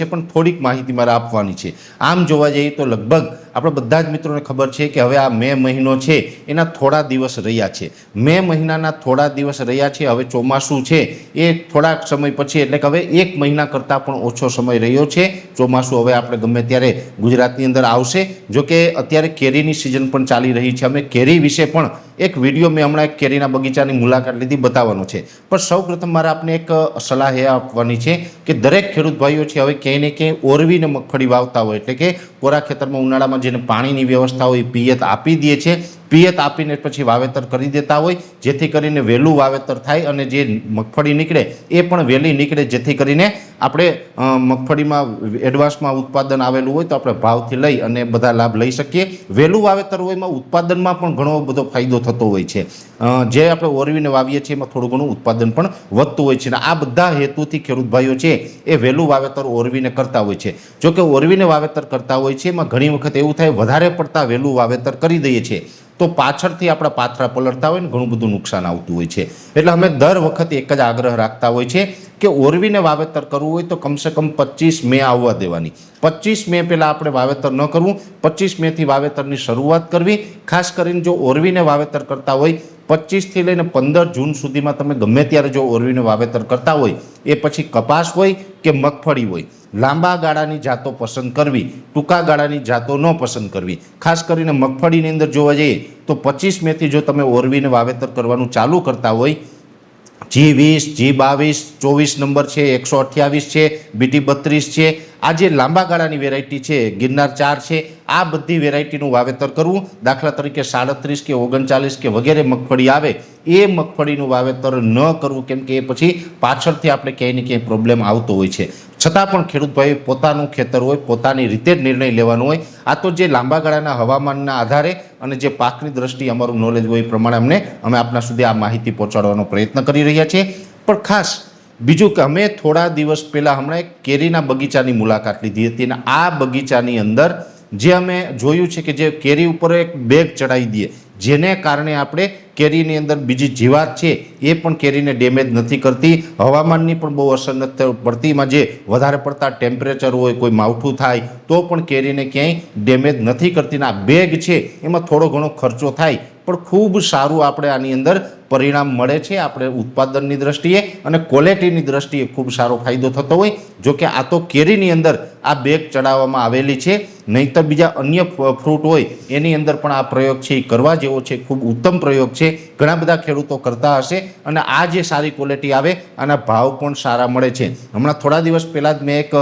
પણ થોડીક માહિતી મારે આપવાની છે। આમ જોવા જઈએ તો લગભગ આપણે બધા જ મિત્રોને ખબર છે કે હવે આ મે મહિનો છે એના થોડા દિવસ રહ્યા છે। મે મહિનાના થોડા દિવસ રહ્યા છે। હવે ચોમાસું છે એ થોડાક સમય પછી એટલે કે હવે 1 મહિના કરતાં પણ ઓછો સમય રહ્યો છે। ચોમાસું હવે આપણે ગમે ત્યારે ગુજરાતની અંદર આવશે। જો કે અત્યારે કેરીની સિઝન પણ ચાલી રહી છે। અમે કેરી વિશે પણ એક વિડીયો મેં હમણાં એક કેરીના બગીચાની મુલાકાત લીધી બતાવવાનો છે। પણ સૌપ્રથમ મારે આપને એક સલાહ એ આપવાની છે કે દરેક ખેડૂત ભાઈઓ છે હવે ક્યાંય ને ક્યાંય ઓરવીને મગફળી વાવતા હોય એટલે કે કોરા ખેતરમાં ઉનાળામાં જેને પાણીની વ્યવસ્થા હોય પિયત આપી દે છે। પિયત આપીને પછી વાવેતર કરી દેતા હોય જેથી કરીને વહેલું વાવેતર થાય અને જે મગફળી નીકળે એ પણ વહેલી નીકળે જેથી કરીને આપણે મગફળીમાં એડવાન્સમાં ઉત્પાદન આવેલું હોય તો આપણે ભાવથી લઈ અને બધા લાભ લઈ શકીએ। વહેલું વાવેતર હોય એમાં ઉત્પાદનમાં પણ ઘણો બધો ફાયદો થતો હોય છે। જે આપણે ઓરવીને વાવીએ છીએ એમાં થોડું ઘણું ઉત્પાદન પણ વધતું હોય છે અને આ બધા હેતુથી ખેડૂત ભાઈઓ છે એ વહેલું વાવેતર ઓરવીને કરતા હોય છે। જો કે ઓરવીને વાવેતર કરતા હોય છે એમાં ઘણી વખત એવું થાય વધારે પડતા વહેલું વાવેતર કરી દઈએ છીએ તો પાછળથી આપણા પાથરા પલળતા હોય ને ઘણું બધું નુકસાન આવતું હોય છે। એટલે અમે દર વખતે એક જ આગ્રહ રાખતા હોય છે કે ઓરવીને વાવેતર કરવું હોય તો કમસે કમ 25 મે આવવા દેવાની। 25 મે પહેલાં આપણે વાવેતર ન કરવું। 25 મેથી વાવેતરની શરૂઆત કરવી। ખાસ કરીને જો ઓરવીને વાવેતર કરતા હોય 25 થી લઈને 15 જૂન સુધીમાં તમે ગમે ત્યારે જો ઓરવીને વાવેતર કરતા હોય એ પછી કપાસ હોય કે મગફળી હોય લાંબા ગાળાની જાતો પસંદ કરવી, ટૂંકા ગાળાની જાતો ન પસંદ કરવી। ખાસ કરીને મગફળીની અંદર જોવા જઈએ તો 25 મેથી જો તમે ઓરવીને વાવેતર કરવાનું ચાલુ કરતા હોય G20, G22, 24 નંબર છે, 128 છે, BT32 છે, આ જે લાંબા ગાળાની વેરાયટી છે ગિરનાર 4 છે આ બધી વેરાયટીનું વાવેતર કરવું। દાખલા તરીકે 37 કે 39 કે વગેરે મગફળી આવે એ મગફળીનું વાવેતર ન કરવું કેમ કે એ પછી પાછળથી આપણે ક્યાંય ને ક્યાંય પ્રોબ્લેમ આવતો હોય છે। છતાં પણ ખેડૂત ભાઈ પોતાનું ખેતર હોય પોતાની રીતે જ નિર્ણય લેવાનો હોય। આ તો જે લાંબા ગાળાના હવામાનના આધારે અને જે પાકની દ્રષ્ટિએ અમારું નોલેજ હોય એ પ્રમાણે અમે આપના સુધી આ માહિતી પહોંચાડવાનો પ્રયત્ન કરી રહ્યા છીએ। પણ ખાસ બીજું કે અમે થોડા દિવસ પહેલાં હમણાં એક કેરીના બગીચાની મુલાકાત લીધી હતી અને આ બગીચાની અંદર જે અમે જોયું છે કે જે કેરી ઉપર એક બેગ ચડાવી દઈએ જેને કારણે આપણે કેરીની અંદર બીજી જીવાત છે એ પણ કેરીને ડેમેજ નથી કરતી। હવામાનની પણ બહુ અસર નથી પડતી। એમાં જે વધારે પડતા ટેમ્પરેચર હોય કોઈ માવઠું થાય તો પણ કેરીને ક્યાંય ડેમેજ નથી કરતી। આ બેગ છે એમાં થોડો ઘણો ખર્ચો થાય પણ ખૂબ સારું આપણે આની અંદર પરિણામ મળે છે। આપણે ઉત્પાદનની દ્રષ્ટિએ અને ક્વોલિટીની દ્રષ્ટિએ ખૂબ સારો ફાયદો થતો હોય। જો કે આ તો કેરીની અંદર આ બેગ ચડાવવામાં આવેલી છે નહીંતર બીજા અન્ય ફ્રૂટ હોય એની અંદર પણ આ પ્રયોગ છે એ કરવા જેવો છે। ખૂબ ઉત્તમ પ્રયોગ છે। ઘણા બધા ખેડૂતો કરતા હશે અને આ જે સારી ક્વોલિટી આવે આના ભાવ પણ સારા મળે છે। હમણાં થોડા દિવસ પહેલાં જ મેં એક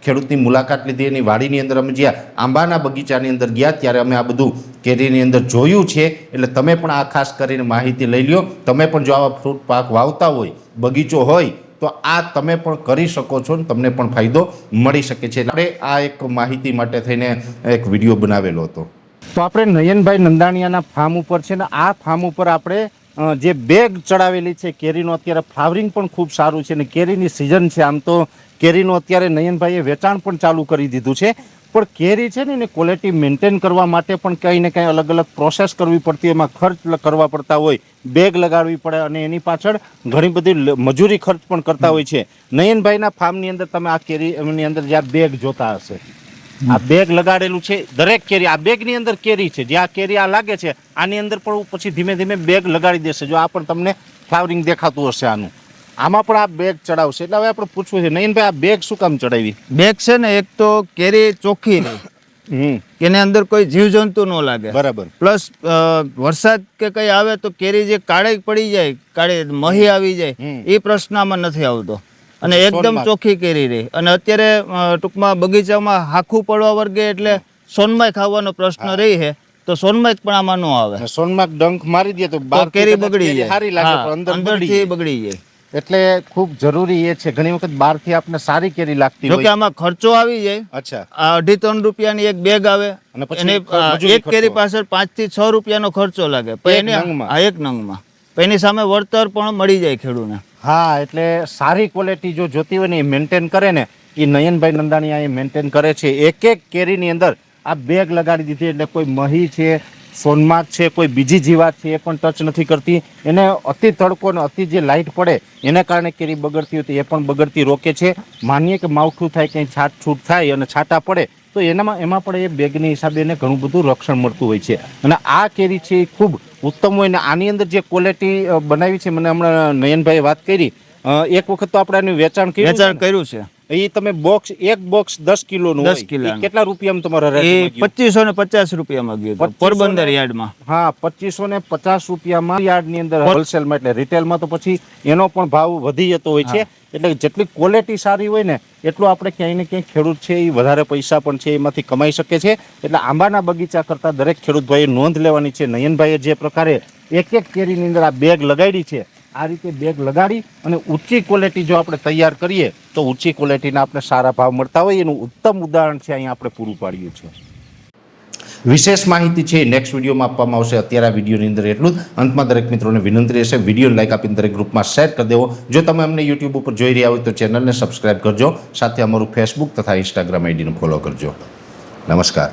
ખેડૂતની મુલાકાત લીધી એની વાડીની અંદર અમે જ્યાં આંબાના બગીચાની અંદર ગયા ત્યારે અમે આ બધું કેરીની અંદર જોયું છે। એટલે તમે પણ આ ખાસ કરીને માહિતી લઈ લ્યો। તમે પણ જો આવા ફ્રૂટ પાક વાવતા હોય બગીચો હોય તો આ તમે પણ કરી શકો છો ને તમને પણ ફાયદો મળી શકે છે। આપણે આ એક માહિતી માટે થઈને એક વિડીયો બનાવેલો હતો। તો આપણે નયનભાઈ નંદાણીયાના ફાર્મ ઉપર છે ને આ ફાર્મ ઉપર આપણે જે બેગ ચડાવેલી છે કેરીનો અત્યારે ફ્લાવરિંગ પણ ખૂબ સારું છે ને કેરીની સિઝન છે। આમ તો કેરીનું અત્યારે નયનભાઈએ વેચાણ પણ ચાલુ કરી દીધું છે પણ કેરી છે ને એને ક્વોલિટી મેન્ટેન કરવા માટે પણ કંઈ ને કંઈ અલગ અલગ પ્રોસેસ કરવી પડતી એમાં ખર્ચ કરવા પડતા હોય બેગ લગાડવી પડે અને એની પાછળ ઘણી બધી મજૂરી ખર્ચ પણ કરતા હોય છે। નયનભાઈના ફાર્મની અંદર તમે આ કેરીની અંદર જ્યાં બેગ જોતા હશે આ બેગ લગાડેલું છે દરેક કેરી આ બેગની અંદર કેરી છે જ્યાં કેરી આ લાગે છે આની અંદર પણ પછી ધીમે ધીમે બેગ લગાડી દેશે। જો આ પણ તમને ફ્લાવરિંગ દેખાતું હશે આનું આમાં પણ આ બેગ ચડાવશે। એટલે હવે આપણે પૂછવું છે નયનભાઈ આ બેગ શું કામ ચડાવી? બેગ છે ને એક તો કેરી ચોખ્ખી રહે એની અંદર કોઈ જીવજંતુ ન લાગે બરાબર પ્લસ વરસાદ કે કઈ આવે તો કેરી જે કાળી પડી જાય કાળી મહી આવી જાય એ પ્રશ્ન આમાં નથી આવતો અને એકદમ ચોખ્ખી કેરી રહી। અને અત્યારે ટૂંકમાં બગીચામાં હાખું પડવા વર્ગે એટલે સોનમાઈ ખાવાનો પ્રશ્ન રહી છે તો સોનમાઈ પણ આમાં ન આવે। સોનમાઈ ડંખ મારી દે તો કેરી બગડી જાય સારી લાગે અંદરથી બગડી જાય। એટલે ખૂબ જરૂરી એ છે ઘણી વખત બહારથી આપણે સારી કેરી લાગતી હોય જો કે આમાં ખર્ચો આવી જાય। અચ્છા 2.5-3 રૂપિયાની એક બેગ આવે અને એક કેરી પાછળ 5 થી 6 રૂપિયાનો ખર્ચો લાગે પણ એક નંગમાં એની સામે વળતર પણ મળી જાય ખેડૂતને। હા એટલે સારી ક્વોલિટી જો જોતી હોય ને એ મેન્ટેન કરે ને એ નયનભાઈ નંદાણીયા એ મેન્ટેન કરે છે। એક એક કેરીની અંદર આ બેગ લગાડી દીધી એટલે કોઈ મહી છે સોનમાર્ગ છે, કોઈ બીજી જીવાત છે એ પણ ટચ નથી કરતી. એને અતિ તડકો અને અતિ જે લાઇટ પડે એને કારણે કેરી બગડતી હોય તો એ પણ બગડતી રોકે છે. માનીએ કે માવઠું થાય, કંઈ છાંટછૂટ થાય અને છાંટા પડે તો એમાં પણ એ બેગની હિસાબે એને ઘણું બધું રક્ષણ મળતું હોય છે. અને આ કેરી છે એ ખૂબ ઉત્તમ હોય. ને આની અંદર જે ક્વોલિટી બનાવી છે, મને હમણાં નયનભાઈએ વાત કરી, એક વખત તો આપણે આનું વેચાણ કર્યું છે. એ તમે બોક્સ, એક બોક્સ 10 કિલોનું 10 હોય. કિલોનું. એ કેટલા રૂપિયામાં તમારા એ રેટમાં ગયું? 2550 રૂપિયામાં ગયું હતું, 2550 પોરબંદર યાર્ડમાં. હા, 2550 રૂપિયામાં યાર્ડની અંદર હોલસેલમાં. એટલે રિટેલમાં તો પછી એનો પણ ભાવ વધી જતો હોય છે. એટલે જેટલી ક્વોલિટી સારી હોય ને એટલું આપણે ક્યાંય ને ક્યાંય ખેડૂત છે એ વધારે પૈસા પણ છે એમાંથી કમાઈ શકે છે. એટલે આંબાના બગીચા કરતા દરેક ખેડૂત ભાઈએ નોંધ લેવાની છે. નયનભાઈએ જે પ્રકારે એક એક કેરીની અંદર આ બેગ લગાડી છે, આ રીતે બેગ લગાડી અને ઊંચી ક્વોલિટી જો આપણે તૈયાર કરીએ તો ઊંચી ક્વોલિટીના આપણે સારા ભાવ મળતા હોય. એનું ઉત્તમ ઉદાહરણ છે અહીંયા આપણે પૂરું પાડ્યું છે. વિશેષ માહિતી છે નેક્સ્ટ વિડીયોમાં આપવામાં આવશે. અત્યારે આ વિડીયોની અંદર એટલું જ. અંતમાં દરેક મિત્રોને વિનંતી રહેશે, વિડીયો લાઈક આપીને દરેક ગ્રુપમાં શેર કરી દેવો. જો તમે અમને યુટ્યુબ ઉપર જોઈ રહ્યા હોય તો ચેનલને સબસ્ક્રાઈબ કરજો. સાથે અમારું ફેસબુક તથા ઇન્સ્ટાગ્રામ આઈડીને ફોલો કરજો. નમસ્કાર.